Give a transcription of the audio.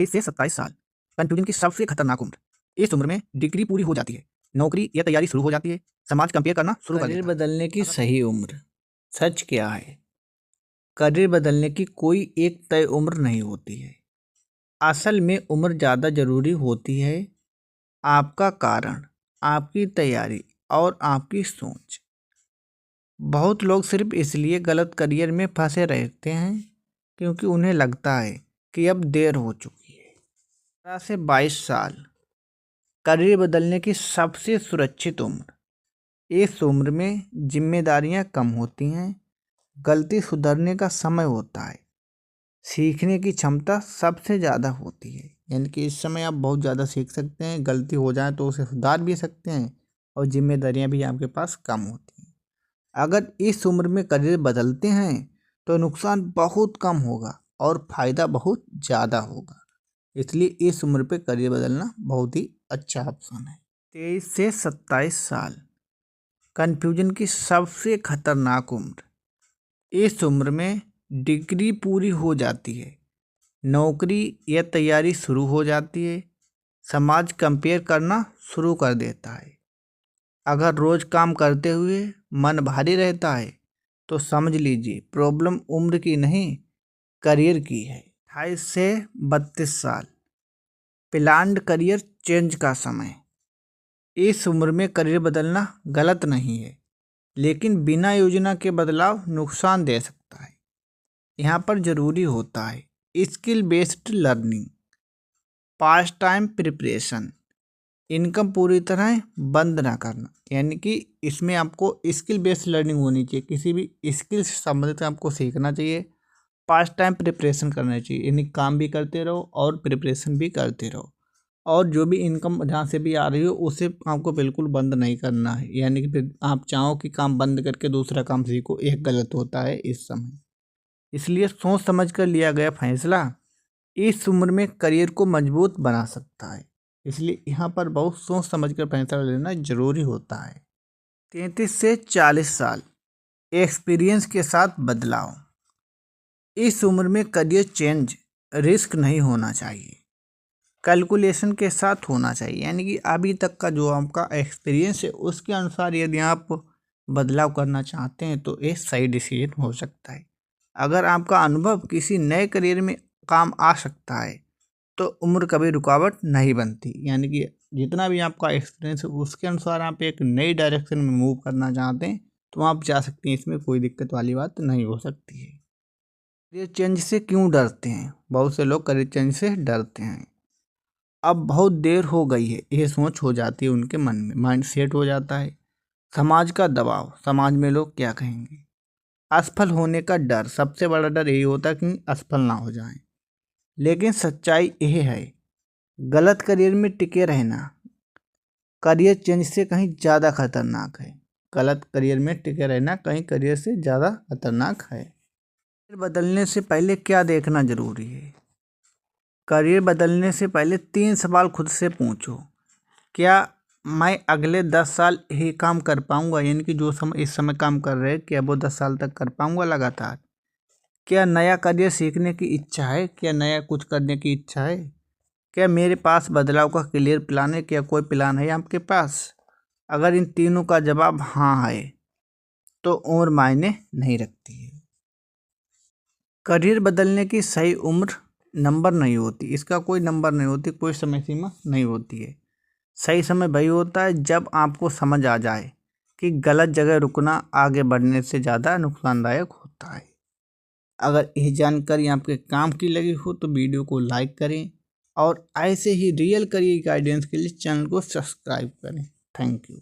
23 से 27 साल कन्फ्यूजन की सबसे खतरनाक उम्र। इस उम्र में डिग्री पूरी हो जाती है, नौकरी या तैयारी शुरू हो जाती है, समाज कंपेयर करना शुरू कर करियर देता है। बदलने की सही उम्र सच क्या है? करियर बदलने की कोई एक तय उम्र नहीं होती है। असल में उम्र ज़्यादा ज़रूरी होती है आपका कारण, आपकी तैयारी और आपकी सोच। बहुत लोग सिर्फ इसलिए गलत करियर में फंसे रहते हैं क्योंकि उन्हें लगता है कि अब देर हो चुकी है। 18 से 22 साल करियर बदलने की सबसे सुरक्षित उम्र। इस उम्र में जिम्मेदारियां कम होती हैं, गलती सुधरने का समय होता है, सीखने की क्षमता सबसे ज़्यादा होती है। यानी कि इस समय आप बहुत ज़्यादा सीख सकते हैं, गलती हो जाए तो उसे सुधार भी सकते हैं और जिम्मेदारियां भी आपके पास कम होती हैं। अगर इस उम्र में करियर बदलते हैं तो नुकसान बहुत कम होगा और फ़ायदा बहुत ज़्यादा होगा। इसलिए इस उम्र पे करियर बदलना बहुत ही अच्छा ऑप्शन है। 23 से 27 साल कन्फ्यूजन की सबसे खतरनाक उम्र। इस उम्र में डिग्री पूरी हो जाती है, नौकरी या तैयारी शुरू हो जाती है, समाज कंपेयर करना शुरू कर देता है। अगर रोज काम करते हुए मन भारी रहता है तो समझ लीजिए प्रॉब्लम उम्र की नहीं, करियर की है। 28 से 32 साल प्लान्ड करियर चेंज का समय। इस उम्र में करियर बदलना गलत नहीं है, लेकिन बिना योजना के बदलाव नुकसान दे सकता है। यहाँ पर ज़रूरी होता है स्किल बेस्ड लर्निंग, पास टाइम प्रिपरेशन, इनकम पूरी तरह बंद ना करना। यानी कि इसमें आपको स्किल बेस्ड लर्निंग होनी चाहिए, किसी भी स्किल से संबंधित आपको सीखना चाहिए, पास टाइम प्रिपरेशन करना चाहिए। यानी काम भी करते रहो और प्रिपरेशन भी करते रहो, और जो भी इनकम जहाँ से भी आ रही हो उसे आपको बिल्कुल बंद नहीं करना है। यानी कि फिर आप चाहो कि काम बंद करके दूसरा काम सीखो, एक गलत होता है इस समय। इसलिए सोच समझ कर लिया गया फैसला इस उम्र में करियर को मजबूत बना सकता है। इसलिए यहाँ पर बहुत सोच समझ कर फैसला लेना जरूरी होता है। 33 से 40 साल एक्सपीरियंस के साथ बदलाव। इस उम्र में करियर चेंज रिस्क नहीं होना चाहिए, कैलकुलेशन के साथ होना चाहिए। यानी कि अभी तक का जो आपका एक्सपीरियंस है उसके अनुसार यदि आप बदलाव करना चाहते हैं तो ये सही डिसीजन हो सकता है। अगर आपका अनुभव किसी नए करियर में काम आ सकता है तो उम्र कभी रुकावट नहीं बनती। यानी कि जितना भी आपका एक्सपीरियंस है उसके अनुसार आप एक नई डायरेक्शन में मूव करना चाहते हैं तो आप जा सकते हैं, इसमें कोई दिक्कत वाली बात नहीं हो सकती है। करियर चेंज से क्यों डरते हैं? बहुत से लोग करियर चेंज से डरते हैं। अब बहुत देर हो गई है, ये सोच हो जाती है उनके मन में, माइंड सेट हो जाता है। समाज का दबाव, समाज में लोग क्या कहेंगे, असफल होने का डर। सबसे बड़ा डर यही होता है कि असफल ना हो जाएं। लेकिन सच्चाई यह है, गलत करियर में टिके रहना करियर चेंज से कहीं ज़्यादा खतरनाक है। गलत करियर में टिके रहना कहीं करियर से ज़्यादा खतरनाक है। करियर बदलने से पहले क्या देखना जरूरी है? करियर बदलने से पहले 3 सवाल खुद से पूछो। क्या मैं अगले 10 साल यही काम कर पाऊंगा? यानी कि जो समय इस समय काम कर रहे हैं क्या वो 10 साल तक कर पाऊंगा लगातार? क्या नया करियर सीखने की इच्छा है? क्या नया कुछ करने की इच्छा है? क्या मेरे पास बदलाव का क्लियर प्लान है? क्या कोई प्लान है आपके पास? अगर इन तीनों का जवाब हाँ है तो उम्र मायने नहीं रखती है। करियर बदलने की सही उम्र नंबर नहीं होती, इसका कोई नंबर नहीं होती, कोई समय सीमा नहीं होती है। सही समय वही होता है जब आपको समझ आ जाए कि गलत जगह रुकना आगे बढ़ने से ज़्यादा नुकसानदायक होता है। अगर यह जानकारी आपके काम की लगी हो तो वीडियो को लाइक करें और ऐसे ही रियल करियर गाइडेंस के लिए चैनल को सब्सक्राइब करें। Thank you.